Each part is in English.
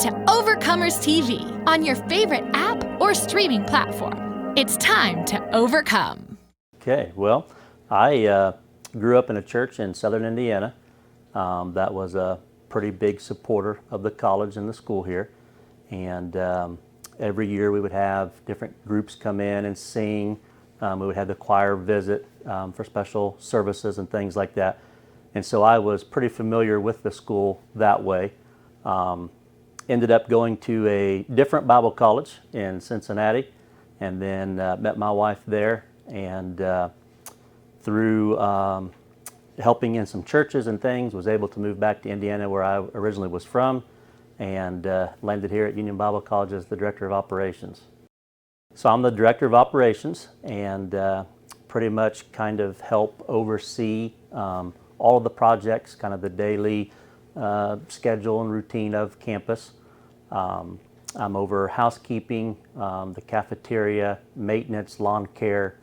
to Overcomers TV on your favorite app or streaming platform. It's time to overcome. Okay, well, I grew up in a church in southern Indiana that was a pretty big supporter of the college and the school here. And every year we would have different groups come in and sing. We would have the choir visit for special services and things like that. And so I was pretty familiar with the school that way. Ended up going to a different Bible college in Cincinnati, and then met my wife there. And through helping in some churches and things, was able to move back to Indiana where I originally was from, and landed here at Union Bible College as the Director of Operations. So I'm the Director of Operations, and pretty much kind of help oversee all of the projects, kind of the daily schedule and routine of campus. I'm over housekeeping, the cafeteria, maintenance, lawn care,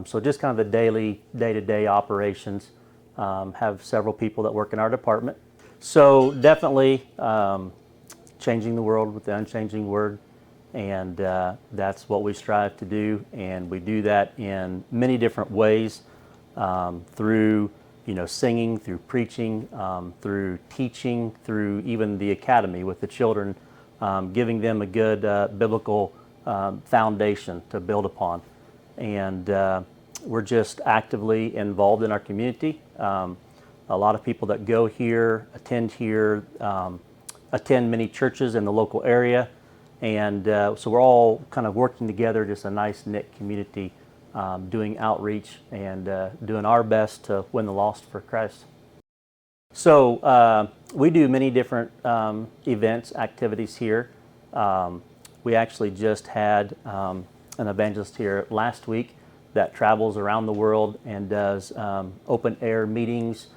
so just kind of the daily, day-to-day operations. Have several people that work in our department. So definitely changing the world with the unchanging word, and that's what we strive to do, and we do that in many different ways, through singing, through preaching, through teaching, through even the academy with the children, giving them a good biblical foundation to build upon. And we're just actively involved in our community. A lot of people that go here, attend many churches in the local area. And so we're all kind of working together, just a nice knit community, doing outreach and doing our best to win the lost for Christ. So we do many different events, activities here. We actually just had an evangelist here last week that travels around the world and does open air meetings,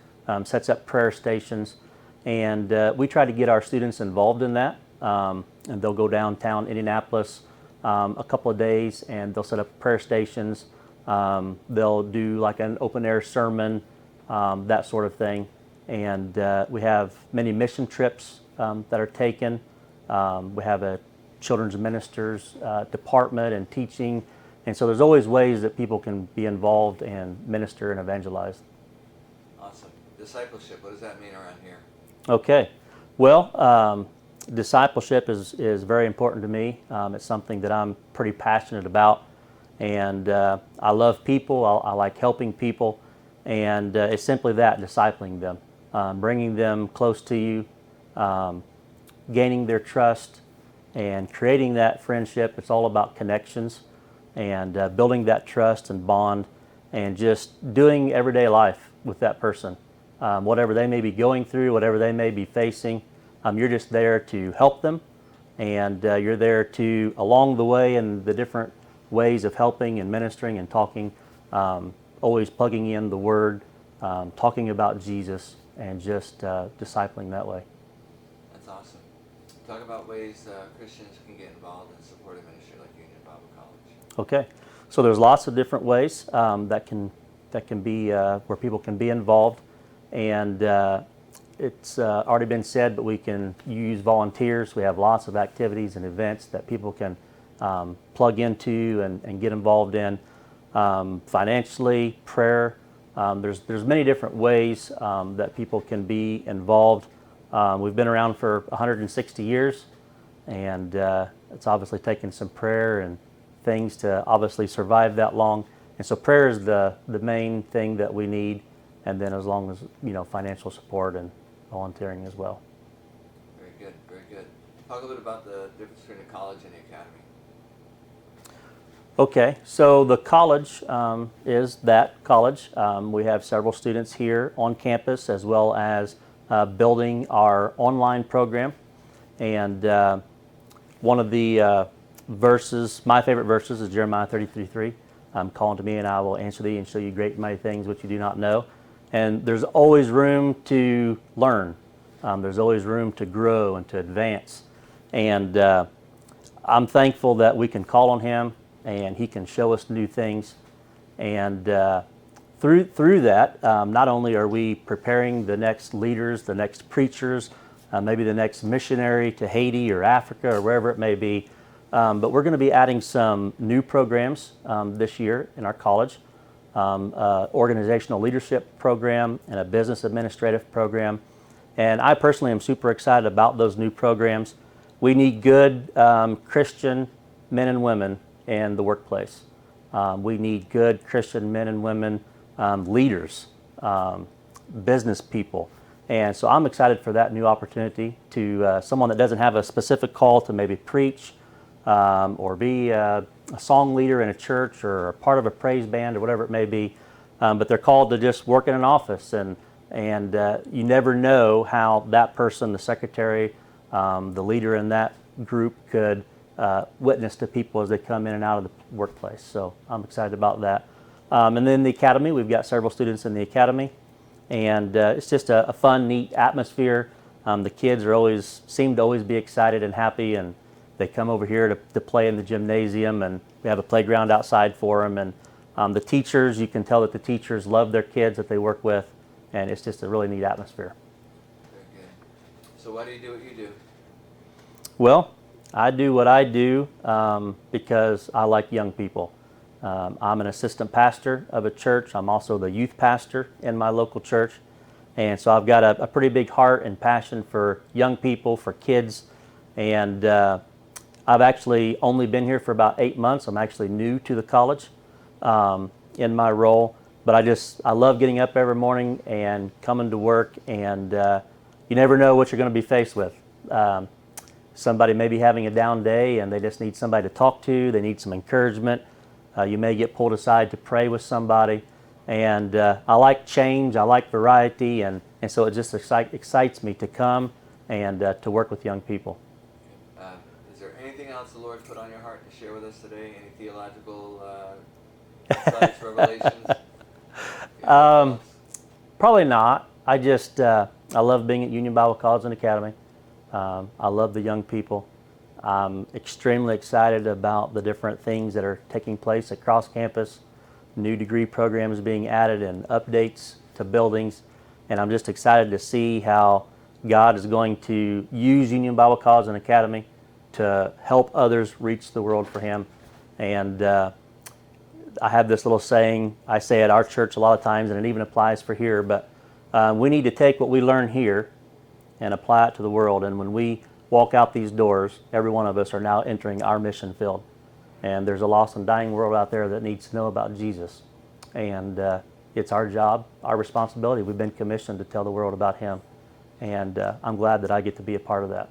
sets up prayer stations, and we try to get our students involved in that. And they'll go downtown Indianapolis a couple of days, and they'll set up prayer stations. They'll do like an open air sermon, that sort of thing. And we have many mission trips that are taken. We have a children's ministers department and teaching. And so there's always ways that people can be involved and minister and evangelize. Awesome. Discipleship, what does that mean around here? Okay. Well, discipleship is very important to me. It's something that I'm pretty passionate about. And I love people. I like helping people. And it's simply that, discipling them, bringing them close to you, gaining their trust, and creating that friendship. It's all about connections and building that trust and bond, and just doing everyday life with that person. Whatever they may be going through, whatever they may be facing, you're just there to help them, and you're there to, along the way, in the different ways of helping and ministering and talking, always plugging in the Word, talking about Jesus, and just discipling that way. That's awesome. Talk about ways Christians can get involved in support a ministry like Union Bible College. Okay, so there's lots of different ways that can be where people can be involved, and it's already been said, but we can use volunteers. We have lots of activities and events that people can plug into and get involved in. Financially, prayer. There's many different ways that people can be involved. We've been around for 160 years, and it's obviously taken some prayer and things to obviously survive that long. And so prayer is the main thing that we need, and then as long as financial support and volunteering as well. Very good, very good. Talk a little bit about the difference between the college and the academy. Okay, so the college is that college. We have several students here on campus, as well as building our online program. And one of the verses, my favorite verses, is Jeremiah 33:3. Call unto me, and I will answer thee and show you great and mighty things which you do not know. And there's always room to learn. There's always room to grow and to advance. And I'm thankful that we can call on Him, and He can show us new things. And through that, not only are we preparing the next leaders, the next preachers, maybe the next missionary to Haiti or Africa or wherever it may be. But we're going to be adding some new programs this year in our college, organizational leadership program and a business administrative program. And I personally am super excited about those new programs. We need good Christian men and women in the workplace. We need good Christian men and women, leaders, business people. And so I'm excited for that new opportunity to someone that doesn't have a specific call to maybe preach or be a song leader in a church or a part of a praise band or whatever it may be, but they're called to just work in an office, and you never know how that person, the secretary, the leader in that group, could witness to people as they come in and out of the workplace. So I'm excited about that. And then the academy, we've got several students in the academy, and it's just a fun, neat atmosphere. The kids seem to always be excited and happy, and they come over here to play in the gymnasium, and we have a playground outside for them. And the teachers, you can tell that the teachers love their kids that they work with, and it's just a really neat atmosphere. Very good. So why do you do what you do? Well, I do what I do because I like young people. I'm an assistant pastor of a church. I'm also the youth pastor in my local church. And so I've got a pretty big heart and passion for young people, for kids. And I've actually only been here for about 8 months. I'm actually new to the college in my role. But I love getting up every morning and coming to work. And you never know what you're going to be faced with. Somebody may be having a down day and they just need somebody to talk to. They need some encouragement. You may get pulled aside to pray with somebody. And I like change. I like variety. And so it just excites me to come and to work with young people. Is there anything else the Lord put on your heart to share with us today? Any theological insights, revelations? Probably not. I love being at Union Bible College and Academy. I love the young people. I'm extremely excited about the different things that are taking place across campus, new degree programs being added and updates to buildings. And I'm just excited to see how God is going to use Union Bible College and Academy to help others reach the world for Him. And I have this little saying I say at our church a lot of times, and it even applies for here, but we need to take what we learn here and apply it to the world. And when we walk out these doors, every one of us are now entering our mission field. And there's a lost and dying world out there that needs to know about Jesus. And it's our job, our responsibility. We've been commissioned to tell the world about Him. And I'm glad that I get to be a part of that.